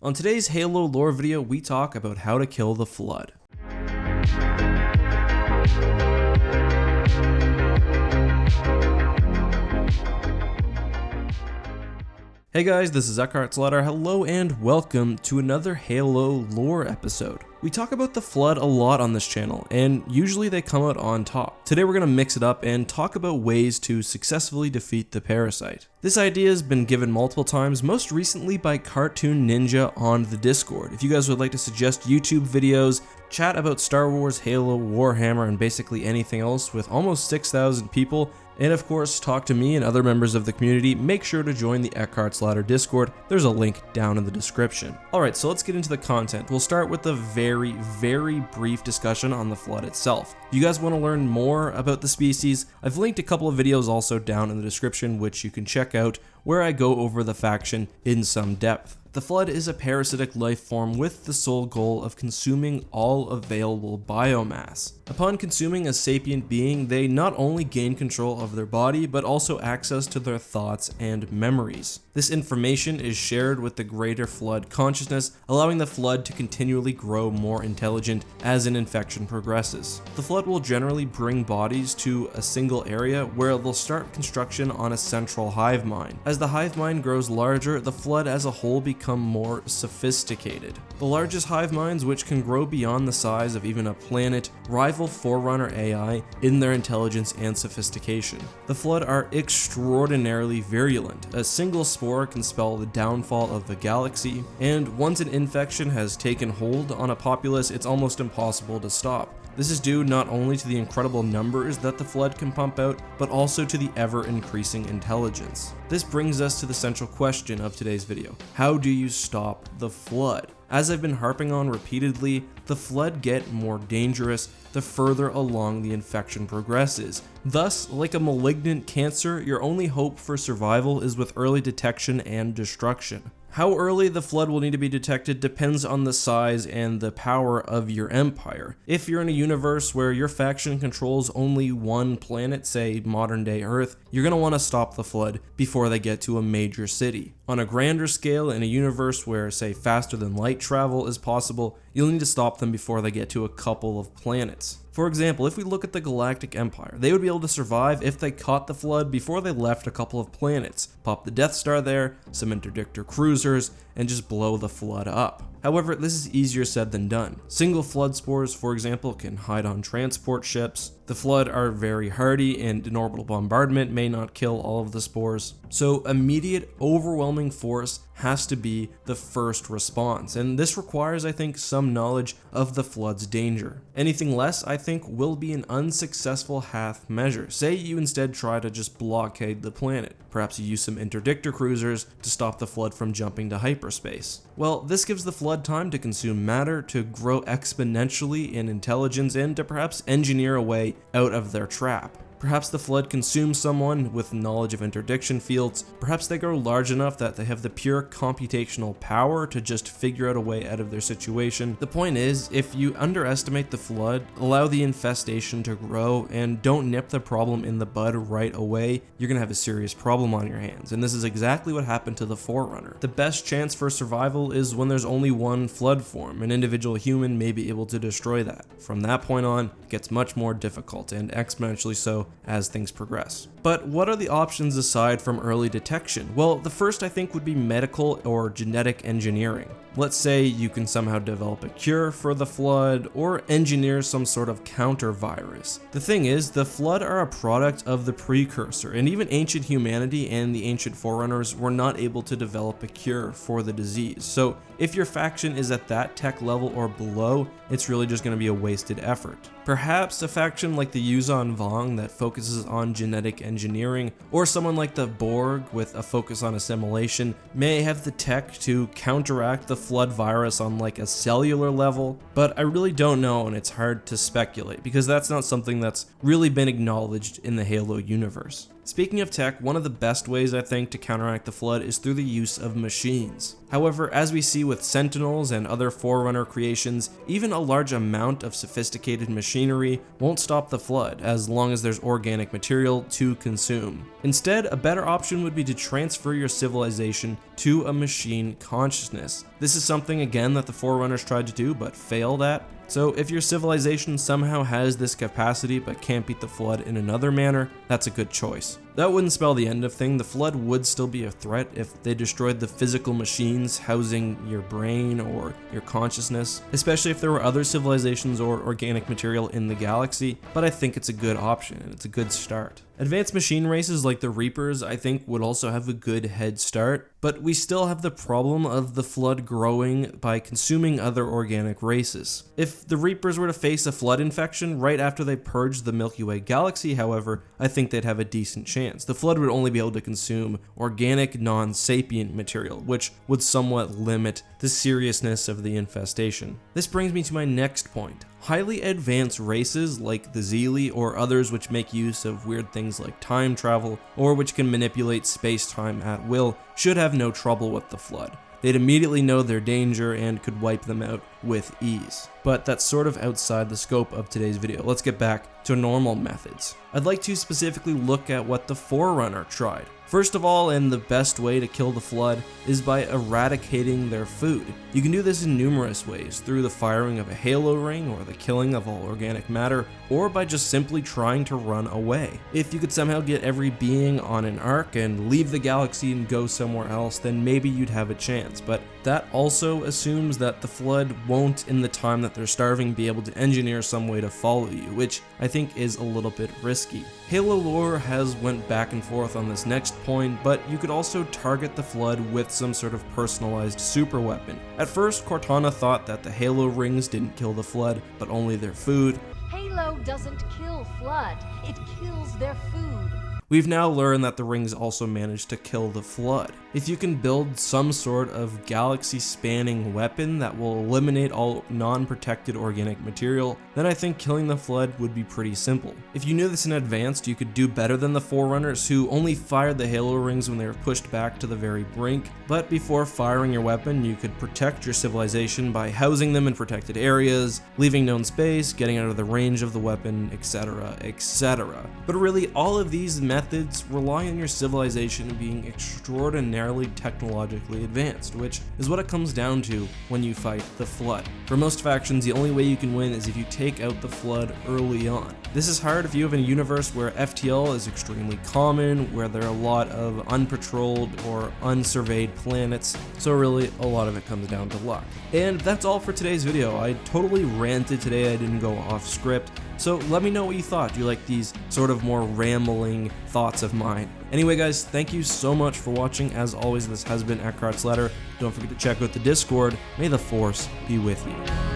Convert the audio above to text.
On today's Halo lore video, we talk about how to kill the Flood. Hey guys, this is Eckhart's Letter. Hello and welcome to another Halo lore episode. We talk about the Flood a lot on this channel, and usually they come out on top. Today we're going to mix it up and talk about ways to successfully defeat the parasite. This idea has been given multiple times, most recently by Cartoon Ninja on the Discord. If you guys would like to suggest YouTube videos, chat about Star Wars, Halo, Warhammer, and basically anything else with almost 6,000 people, and of course talk to me and other members of the community, make sure to join the Eckhart's Ladder Discord. There's a link down in the description. Alright, so let's get into the content. We'll start with a very brief discussion on the Flood itself. If you guys want to learn more about the species, I've linked a couple of videos also down in the description which you can check out, where I go over the faction in some depth. The Flood is a parasitic life form with the sole goal of consuming all available biomass. Upon consuming a sapient being, they not only gain control of their body, but also access to their thoughts and memories. This information is shared with the greater Flood consciousness, allowing the Flood to continually grow more intelligent as an infection progresses. The Flood will generally bring bodies to a single area where they'll start construction on a central hive mind. As the hive mind grows larger, the Flood as a whole become more sophisticated. The largest hive minds, which can grow beyond the size of even a planet, rival Forerunner AI in their intelligence and sophistication. The Flood are extraordinarily virulent. A single spore can spell the downfall of the galaxy, and once an infection has taken hold on a populace, it's almost impossible to stop. This is due not only to the incredible numbers that the Flood can pump out, but also to the ever-increasing intelligence. This brings us to the central question of today's video. How do you stop the Flood? As I've been harping on repeatedly, the Flood get more dangerous the further along the infection progresses. Thus, like a malignant cancer, your only hope for survival is with early detection and destruction. How early the Flood will need to be detected depends on the size and the power of your empire. If you're in a universe where your faction controls only one planet, say modern day Earth, you're going to want to stop the Flood before they get to a major city. On a grander scale, in a universe where, say, faster than light travel is possible, you'll need to stop them before they get to a couple of planets. For example, if we look at the Galactic Empire, they would be able to survive if they caught the Flood before they left a couple of planets, pop the Death Star there, some interdictor cruisers, and just blow the Flood up. However, this is easier said than done. Single Flood spores, for example, can hide on transport ships. The Flood are very hardy, and an orbital bombardment may not kill all of the spores. So immediate, overwhelming force has to be the first response, and this requires, I think, some knowledge of the Flood's danger. Anything less, I think, will be an unsuccessful half measure. Say you instead try to just blockade the planet. Perhaps you use some interdictor cruisers to stop the Flood from jumping to hyperspace. Well, this gives the Flood time to consume matter, to grow exponentially in intelligence, and to perhaps engineer a way out of their trap. Perhaps the Flood consumes someone with knowledge of interdiction fields. Perhaps they grow large enough that they have the pure computational power to just figure out a way out of their situation. The point is, if you underestimate the Flood, allow the infestation to grow, and don't nip the problem in the bud right away, you're gonna have a serious problem on your hands. And this is exactly what happened to the Forerunner. The best chance for survival is when there's only one Flood form. An individual human may be able to destroy that. From that point on, it gets much more difficult, and exponentially so as things progress. But what are the options aside from early detection? Well, the first I think would be medical or genetic engineering. Let's say you can somehow develop a cure for the Flood or engineer some sort of counter virus. The thing is, the Flood are a product of the precursor, and even ancient humanity and the ancient Forerunners were not able to develop a cure for the disease. So if your faction is at that tech level or below, it's really just going to be a wasted effort. Perhaps a faction like the Yuzon Vong that focuses on genetic engineering, or someone like the Borg with a focus on assimilation, may have the tech to counteract the Flood virus on like a cellular level, but I really don't know, and it's hard to speculate because that's not something that's really been acknowledged in the Halo universe. Speaking of tech, one of the best ways I think to counteract the Flood is through the use of machines. However, as we see with Sentinels and other Forerunner creations, even a large amount of sophisticated machinery won't stop the Flood as long as there's organic material to consume. Instead, a better option would be to transfer your civilization to a machine consciousness. This is something again that the Forerunners tried to do but failed at. So if your civilization somehow has this capacity but can't beat the Flood in another manner, that's a good choice. That wouldn't spell the end of things. The Flood would still be a threat if they destroyed the physical machines housing your brain or your consciousness, especially if there were other civilizations or organic material in the galaxy, but I think it's a good option and it's a good start. Advanced machine races like the Reapers I think would also have a good head start, but we still have the problem of the Flood growing by consuming other organic races. If the Reapers were to face a Flood infection right after they purged the Milky Way galaxy, however, I think they'd have a decent chance. The Flood would only be able to consume organic, non-sapient material, which would somewhat limit the seriousness of the infestation. This brings me to my next point. Highly advanced races like the Zeeli or others which make use of weird things like time travel or which can manipulate space-time at will should have no trouble with the Flood. They'd immediately know their danger and could wipe them out with ease. But that's sort of outside the scope of today's video. Let's get back to normal methods. I'd like to specifically look at what the Forerunner tried. First of all, and the best way to kill the Flood is by eradicating their food. You can do this in numerous ways, through the firing of a halo ring or the killing of all organic matter, or by just simply trying to run away. If you could somehow get every being on an arc and leave the galaxy and go somewhere else, then maybe you'd have a chance, but that also assumes that the Flood won't, in the time that they're starving, be able to engineer some way to follow you, which I think is a little bit risky. Halo lore has went back and forth on this next point, but you could also target the Flood with some sort of personalized super weapon. At first, Cortana thought that the Halo rings didn't kill the Flood, but only their food. Halo doesn't kill Flood, it kills their food. We've now learned that the rings also managed to kill the Flood. If you can build some sort of galaxy-spanning weapon that will eliminate all non-protected organic material, then I think killing the Flood would be pretty simple. If you knew this in advance, you could do better than the Forerunners, who only fired the Halo rings when they were pushed back to the very brink, but before firing your weapon, you could protect your civilization by housing them in protected areas, leaving known space, getting out of the range of the weapon, etc., etc. But really, all of these methods rely on your civilization being extraordinarily technologically advanced, which is what it comes down to when you fight the Flood. For most factions, the only way you can win is if you take out the Flood early on. This is hard if you have a universe where FTL is extremely common, where there are a lot of unpatrolled or unsurveyed planets, so really a lot of it comes down to luck. And that's all for today's video. I totally ranted today, I didn't go off script. So let me know what you thought. Do you like these sort of more rambling thoughts of mine? Anyway guys, thank you so much for watching. As always, this has been Eckhart's Ladder. Don't forget to check out the Discord. May the Force be with you.